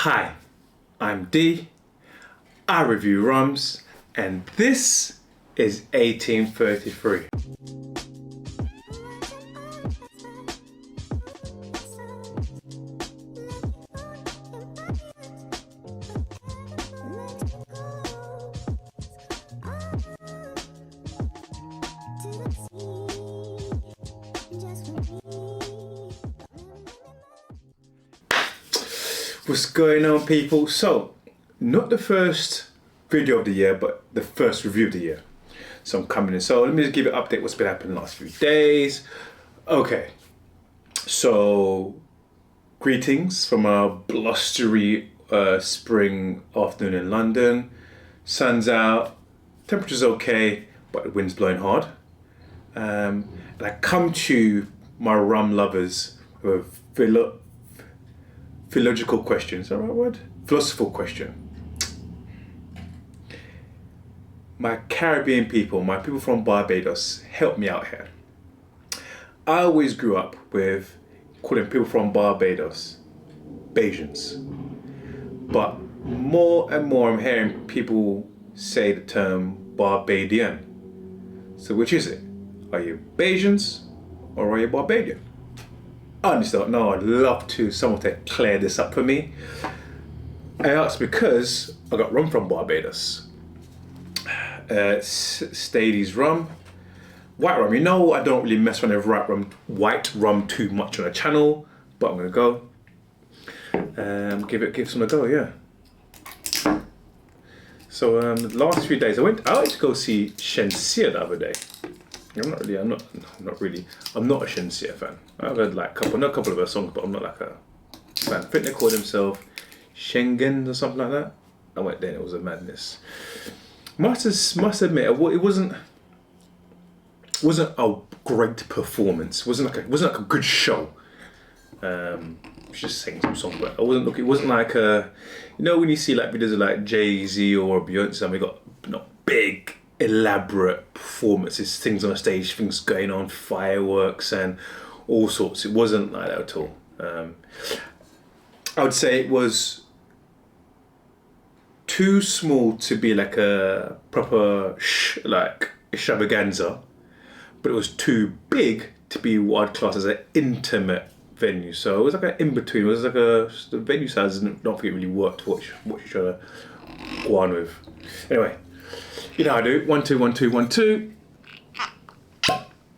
Hi, I'm D. I review rums, and this is 1833. What's going on, people? So, not the first video of the year, but the first review of the year. So I'm coming in. So let me just give you an update what's been happening the last few days. Okay, so greetings from a blustery spring afternoon in London. Sun's out, temperature's okay, but the wind's blowing hard. And I come to my rum lovers with philological question. Is that the right word? Philosophical question. My Caribbean people, my people from Barbados, help me out here. I always grew up with calling people from Barbados Bajans. But more and more I'm hearing people say the term Barbadian. So which is it? Are you Bajans or are you Barbadian? I just don't know. I'd love someone to clear this up for me. I asked because I got rum from Barbados. Stade's rum, white rum. You know, I don't really mess around with white rum too much on the channel, but I'm gonna go. Give some a go, yeah. So the last few days I went to go see Shensia the other day. I'm not a Shensia fan. I've heard like a couple of her songs, but I'm not like a fan. I think they called themselves Schengen or something like that. I went there and it was a madness. Must admit, it wasn't a great performance. It wasn't like a good show. Just singing some songs, but it wasn't like a, you know, when you see like videos of like Jay-Z or Beyonce and we got big elaborate performances, things on a stage, things going on, fireworks and all sorts. It wasn't like that at all. I would say it was too small to be like a proper extravaganza, but it was too big to be what I'd class as an intimate venue. So it was like an in-between. It was like the venue size didn't really work to what you're trying to go on with. Anyway, you know how I do. 1 2 1 2 1 2.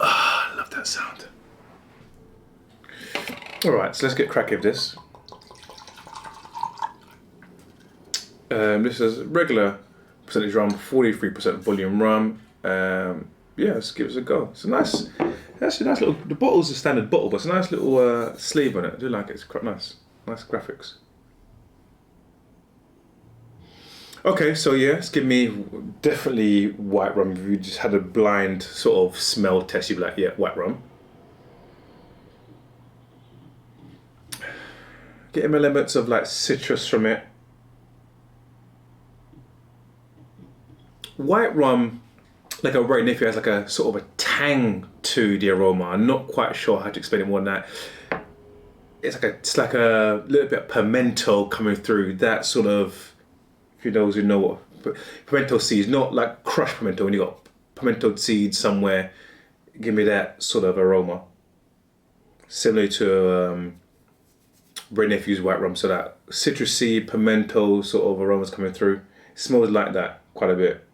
I love that sound. Alright, so let's get cracking with this. This is regular percentage rum, 43% volume rum. Yeah, let's give it a go. It's a nice little, the bottle's a standard bottle, but it's a nice little sleeve on it. I do like it, it's quite nice. Nice graphics. Okay, so yeah, it's giving me definitely white rum. If you just had a blind sort of smell test, you'd be like, yeah, white rum. Getting elements of like citrus from it. White rum, like a right nephew, has like a sort of a tang to the aroma. I'm not quite sure how to explain it more than that. It's like a little bit of pimento coming through. That sort of, for those who know what pimento seeds, not like crushed pimento. When you got pimento seeds somewhere, give me that sort of aroma. Similar to Ray Nephew's white rum, so that citrusy pimento sort of aromas coming through. It smells like that quite a bit.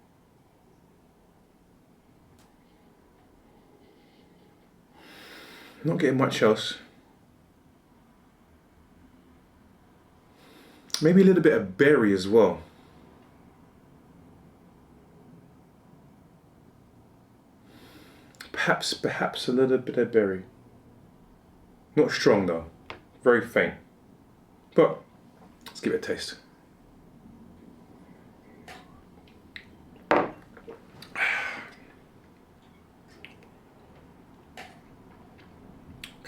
Not getting much else. Maybe a little bit of berry as well. Perhaps a little bit of berry. Not strong though, very faint. But let's give it a taste.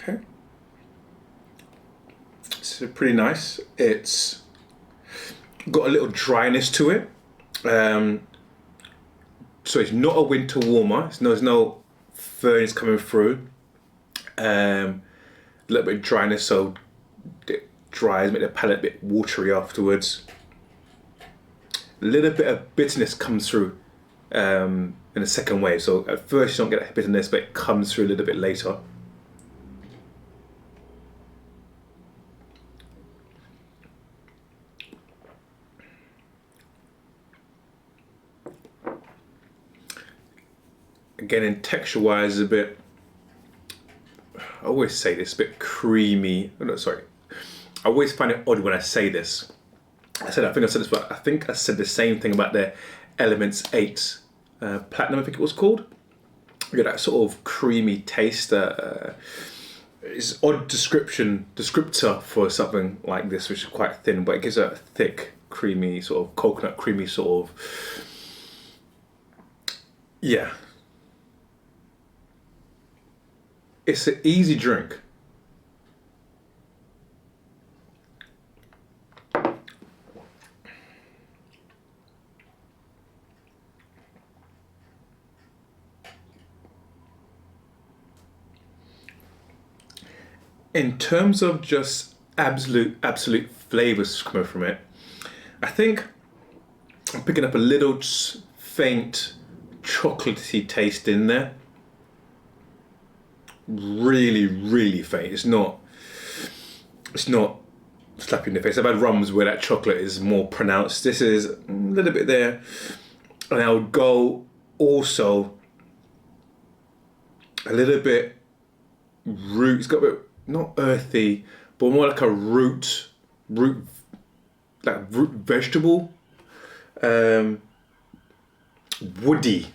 Okay. It's pretty nice. It's got a little dryness to it. So it's not a winter warmer. There's no furnace coming through. A little bit of dryness, so dries, make the palate a bit watery afterwards. A little bit of bitterness comes through in the second wave. So at first you don't get that bitterness, but it comes through a little bit later. Again, in texture-wise, a bit, I always say this, a bit creamy. Oh, no, sorry. I always find it odd when I say this. I think I said this, but I think I said the same thing about the Elements 8 Platinum, I think it was called. You get that sort of creamy taste. It's odd descriptor for something like this, which is quite thin, but it gives a thick, creamy, sort of coconut creamy sort of, yeah. It's an easy drink. In terms of just absolute flavors coming from it, I think I'm picking up a little faint chocolatey taste in there. Really faint. It's not slapping in the face. I've had rums where that chocolate is more pronounced. This is a little bit there, and I would go also a little bit root. It's got a bit not earthy, but more like a root vegetable, woody.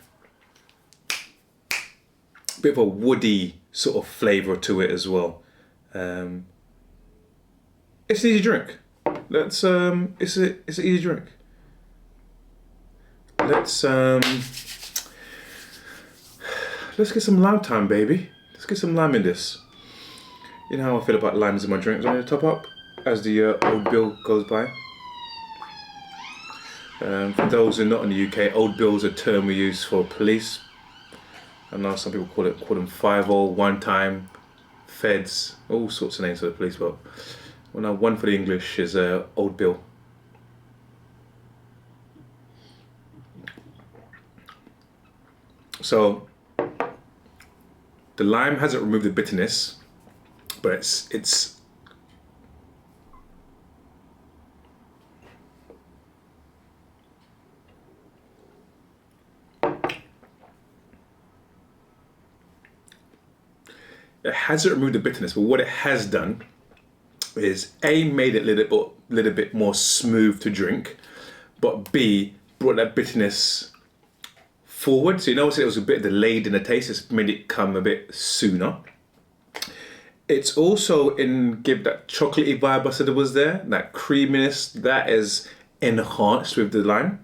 Bit of a woody sort of flavour to it as well. It's an easy drink. It's an easy drink. Let's get some lime time, baby. Let's get some lime in this. You know how I feel about limes in my drinks. I'm going to top up as the old bill goes by. For those who are not in the UK, old bill is a term we use for police. I know some people call them 5-0, one time, feds, all sorts of names for the police. But one for the English is old bill. So the lime hasn't removed the bitterness, but it's it hasn't removed the bitterness, but what it has done is A, made it a little bit more smooth to drink, but B, brought that bitterness forward. So you notice it was a bit delayed in the taste. It's made it come a bit sooner. It's also give that chocolatey vibe I said it was there, that creaminess that is enhanced with the lime.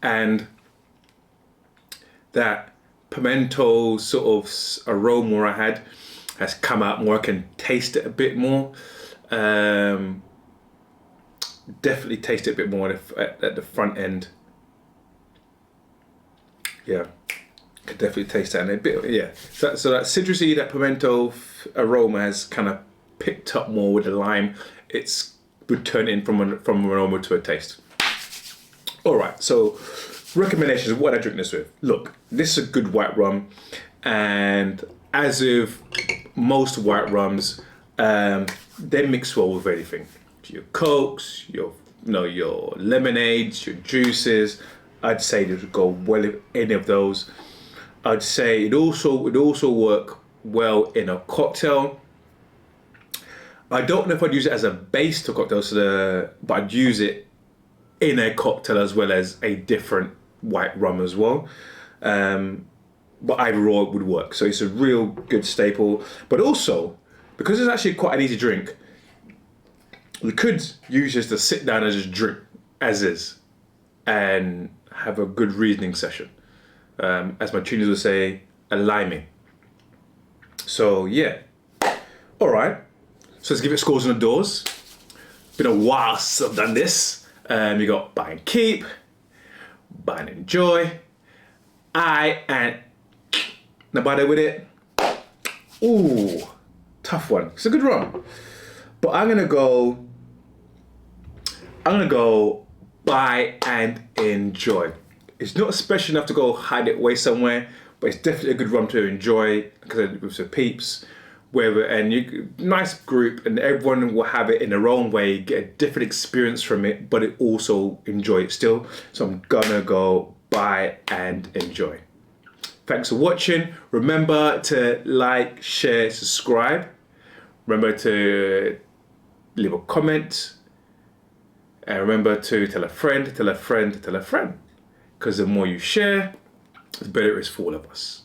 And that pimento sort of aroma I had has come out more. I can taste it a bit more. Definitely taste it a bit more at the front end. Yeah, could definitely taste that. And a bit, yeah. So that citrusy, that pimento aroma has kind of picked up more with the lime. It's returning from an aroma to a taste. All right, so recommendations of what I drink this with. Look, this is a good white rum, and as with most white rums, they mix well with anything. Your cokes, your lemonades, your juices. I'd say it would go well with any of those. I'd say it also work well in a cocktail. I don't know if I'd use it as a base to cocktails, but I'd use it in a cocktail as well as a different white rum as well. But either or would work. So it's a real good staple. But also, because it's actually quite an easy drink, you could use just to sit down and just drink as is and have a good reasoning session. As my tuners would say, a liming. So yeah. All right. So let's give it scores on the doors. Been a while since I've done this. You got buy and keep, buy and enjoy, and nobody with it. Ooh, tough one. It's a good rum. But I'm gonna go buy and enjoy. It's not special enough to go hide it away somewhere, but it's definitely a good rum to enjoy because with some peeps, nice group, and everyone will have it in their own way, get a different experience from it, but it also enjoy it still. So I'm gonna go buy and enjoy. Thanks for watching. Remember to like, share, subscribe. Remember to leave a comment. And remember to tell a friend, tell a friend, tell a friend. Because the more you share, the better it is for all of us.